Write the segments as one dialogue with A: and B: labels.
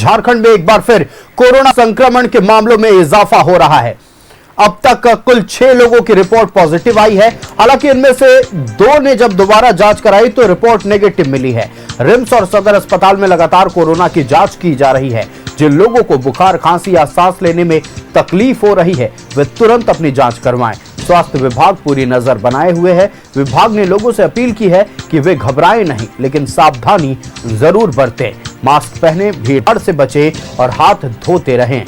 A: झारखंड में एक बार फिर कोरोना संक्रमण के मामलों में इजाफा हो रहा है। अब तक कुल 6 लोगों की रिपोर्ट पॉजिटिव आई है। हालांकि इनमें से 2 ने जब दोबारा जांच कराई तो रिपोर्ट नेगेटिव मिली है। रिम्स और सदर अस्पताल में लगातार कोरोना की जांच की जा रही है। जिन लोगों को बुखार, खांसी या सांस लेने में तकलीफ हो रही है वे तुरंत अपनी जांच करवाएं। स्वास्थ्य विभाग पूरी नजर बनाए हुए है। विभाग ने लोगों से अपील की है कि वे घबराएं नहीं, लेकिन सावधानी जरूर बरतें। मास्क पहने, भीड़ से बचें और हाथ धोते रहें।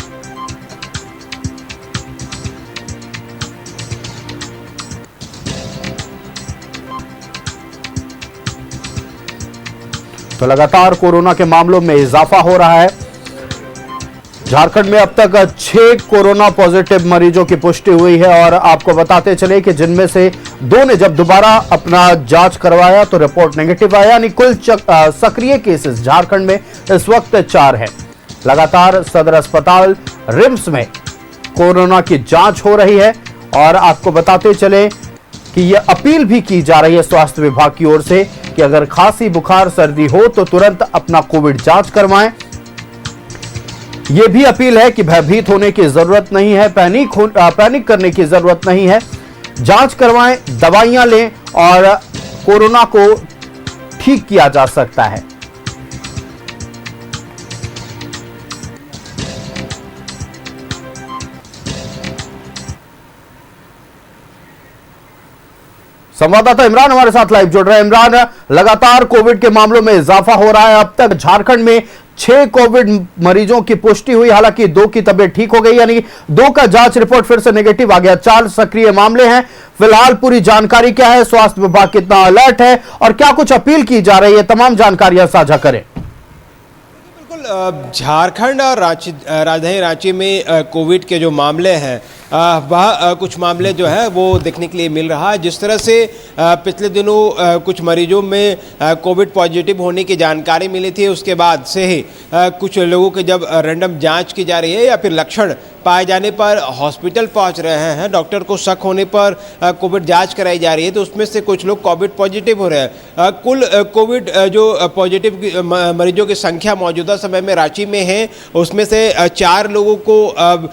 A: तो लगातार कोरोना के मामलों में इजाफा हो रहा है। झारखंड में अब तक 6 कोरोना पॉजिटिव मरीजों की पुष्टि हुई है और आपको बताते चले कि जिनमें से 2 ने जब दोबारा अपना जांच करवाया तो रिपोर्ट नेगेटिव आया। यानी कुल सक्रिय केसेस झारखंड में इस वक्त 4 है। लगातार सदर अस्पताल, रिम्स में कोरोना की जांच हो रही है और आपको बताते चले कि यह अपील भी की जा रही है स्वास्थ्य विभाग की ओर से कि अगर खांसी, बुखार, सर्दी हो तो तुरंत अपना कोविड जांच करवाएं। यह भी अपील है कि भयभीत होने की जरूरत नहीं है, पैनिक करने की जरूरत नहीं है। जांच करवाएं, दवाइयां लें और कोरोना को ठीक किया जा सकता है। संवाददाता इमरान हमारे साथ लाइव जुड़ रहे हैं। इमरान, लगातार कोविड के मामलों में इजाफा हो रहा है। अब तक झारखंड में 6 कोविड मरीजों की पुष्टि हुई। हालांकि 2 की तबीयत ठीक हो गई, यानी 2 का जांच रिपोर्ट फिर से नेगेटिव आ गया। 4 सक्रिय मामले हैं। फिलहाल पूरी जानकारी क्या है, स्वास्थ्य विभाग कितना अलर्ट है और क्या कुछ अपील की जा रही है, तमाम जानकारियां साझा करें।
B: झारखंड और राजधानी रांची में कोविड के जो मामले हैं वह कुछ मामले जो है वो देखने के लिए मिल रहा है। जिस तरह से पिछले दिनों कुछ मरीजों में कोविड पॉजिटिव होने की जानकारी मिली थी, उसके बाद से ही कुछ लोगों के जब रैंडम जांच की जा रही है या फिर लक्षण पाए जाने पर हॉस्पिटल पहुंच रहे हैं, डॉक्टर को शक होने पर कोविड जांच कराई जा रही है, तो उसमें से कुछ लोग कोविड पॉजिटिव हो रहे हैं। कुल कोविड जो पॉजिटिव मरीजों की संख्या मौजूदा समय में रांची में है, उसमें से 4 लोगों को अब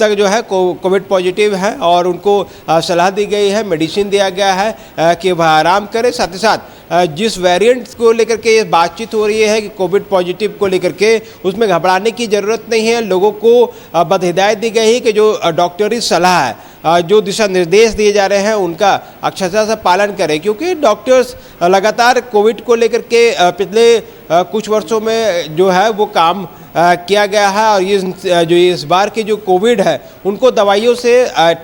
B: तक जो है कोविड पॉजिटिव है और उनको सलाह दी गई है, मेडिसिन दिया गया है कि वह आराम करें। साथ ही साथ जिस वेरिएंट को लेकर के ये बातचीत हो रही है कि कोविड पॉजिटिव को लेकर के, उसमें घबराने की ज़रूरत नहीं है। लोगों को बदहिदायत दी गई है कि जो डॉक्टरी सलाह है, जो दिशा निर्देश दिए जा रहे हैं, उनका अक्षरशः से पालन करें, क्योंकि डॉक्टर्स लगातार कोविड को लेकर के पिछले कुछ वर्षों में जो है वो काम किया गया है और ये इस बार की जो कोविड है उनको दवाइयों से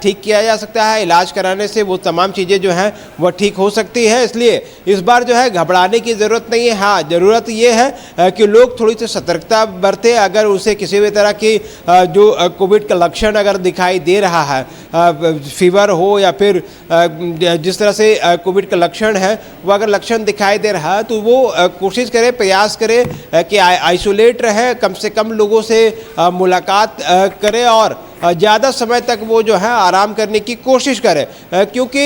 B: ठीक किया जा सकता है। इलाज कराने से वो तमाम चीज़ें जो हैं वह ठीक हो सकती है। इसलिए इस बार जो है घबराने की ज़रूरत नहीं है। हाँ, ज़रूरत ये है कि लोग थोड़ी सी सतर्कता बरतें। अगर उसे किसी भी तरह की जो कोविड का लक्षण अगर दिखाई दे रहा है, फीवर हो या फिर जिस तरह से कोविड का लक्षण है वो अगर लक्षण दिखाई दे रहा है तो वो कोशिश करें, प्रयास करें कि आइसोलेट रहे, कम से कम लोगों से मुलाकात करें और ज़्यादा समय तक वो जो है आराम करने की कोशिश करें, क्योंकि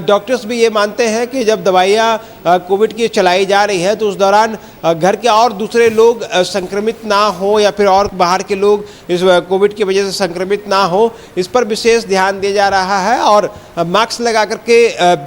B: डॉक्टर्स भी ये मानते हैं कि जब दवाइयाँ कोविड की चलाई जा रही है तो उस दौरान घर के और दूसरे लोग संक्रमित ना हो या फिर और बाहर के लोग इस कोविड की वजह से संक्रमित ना हो, इस पर विशेष ध्यान दिया जा रहा है। और मास्क लगा करके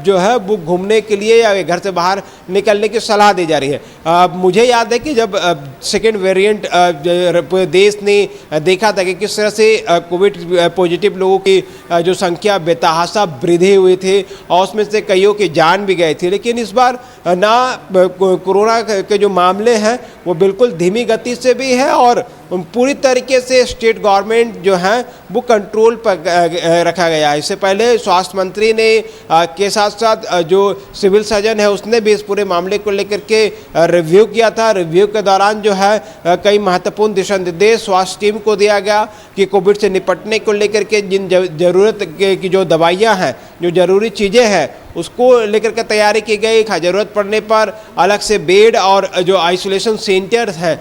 B: जो है वो घूमने के लिए या घर से बाहर निकलने की सलाह दी जा रही है। मुझे याद है कि जब सेकेंड वेरिएंट पूरे देश ने देखा था कि किस तरह से कोविड पॉजिटिव लोगों की जो संख्या बेतहाशा वृद्धि हुई थी और उसमें से कईयों की जान भी गई थी, लेकिन इस बार ना कोरोना के जो मामले हैं वो बिल्कुल धीमी गति से भी है और पूरी तरीके से स्टेट गवर्नमेंट जो है वो कंट्रोल पर रखा गया है। इससे पहले स्वास्थ्य मंत्री ने के साथ साथ जो सिविल सर्जन है उसने भी इस पूरे मामले को लेकर के रिव्यू किया था। रिव्यू के दौरान जो है कई महत्वपूर्ण दिशा निर्देश स्वास्थ्य टीम को दिया गया कि कोविड से निपटने को लेकर के जिन ज़रूरत की जो दवाइयाँ हैं, जो ज़रूरी चीज़ें हैं उसको लेकर के तैयारी की गई। ज़रूरत पड़ने पर अलग से बेड और जो आइसोलेशन सेंटर है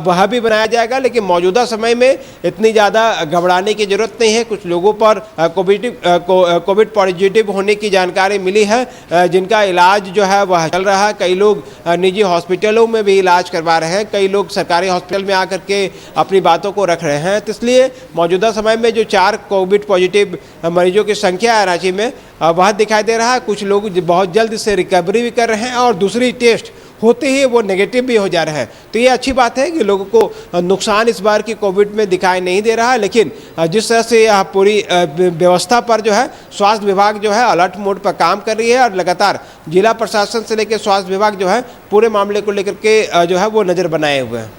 B: वह भी बनाया जाएगा। लेकिन मौजूदा समय में इतनी ज़्यादा घबराने की ज़रूरत नहीं है। कुछ लोगों पर कोविड पॉजिटिव होने की जानकारी मिली है, जिनका इलाज जो है वह चल रहा है। कई लोग निजी हॉस्पिटलों में भी इलाज करवा रहे हैं, कई लोग सरकारी हॉस्पिटल में आकर के अपनी बातों को रख रहे हैं। तो इसलिए मौजूदा समय में जो 4 कोविड पॉजिटिव मरीजों की संख्या है रांची में वह दिखाई दे रहा है। कुछ लोग बहुत जल्द इससे रिकवरी भी कर रहे हैं और दूसरी टेस्ट होते ही वो नेगेटिव भी हो जा रहे हैं। तो ये अच्छी बात है कि लोगों को नुकसान इस बार की कोविड में दिखाई नहीं दे रहा है। लेकिन जिस तरह से यह पूरी व्यवस्था पर जो है स्वास्थ्य विभाग जो है अलर्ट मोड पर काम कर रही है और लगातार जिला प्रशासन से लेकर स्वास्थ्य विभाग जो है पूरे मामले को लेकर के जो है वो नज़र बनाए हुए हैं।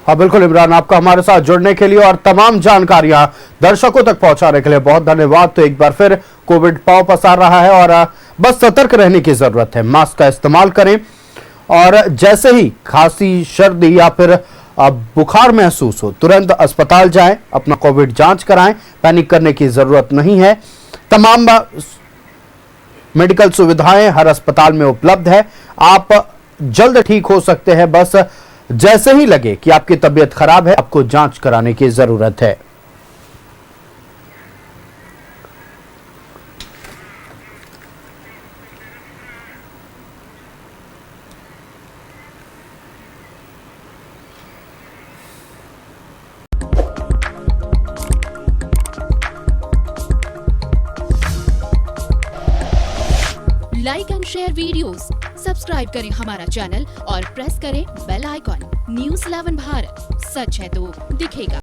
A: हाँ बिल्कुल इमरान, आपका हमारे साथ जुड़ने के लिए और तमाम जानकारियां दर्शकों तक पहुंचाने के लिए बहुत धन्यवाद। तो एक बार फिर कोविड पांव पसार रहा है और बस सतर्क रहने की जरूरत है। मास्क का इस्तेमाल करें और जैसे ही खांसी, सर्दी या फिर बुखार महसूस हो तुरंत अस्पताल जाएं, अपना कोविड जांच कराएं। पैनिक करने की जरूरत नहीं है। तमाम मेडिकल सुविधाएं हर अस्पताल में उपलब्ध है। आप जल्द ठीक हो सकते हैं। बस जैसे ही लगे कि आपकी तबीयत खराब है, आपको जांच कराने की जरूरत है।
C: Like and share videos, subscribe करें हमारा चैनल और प्रेस करें बेल आइकॉन। न्यूज़ 11 भारत, सच है तो दिखेगा।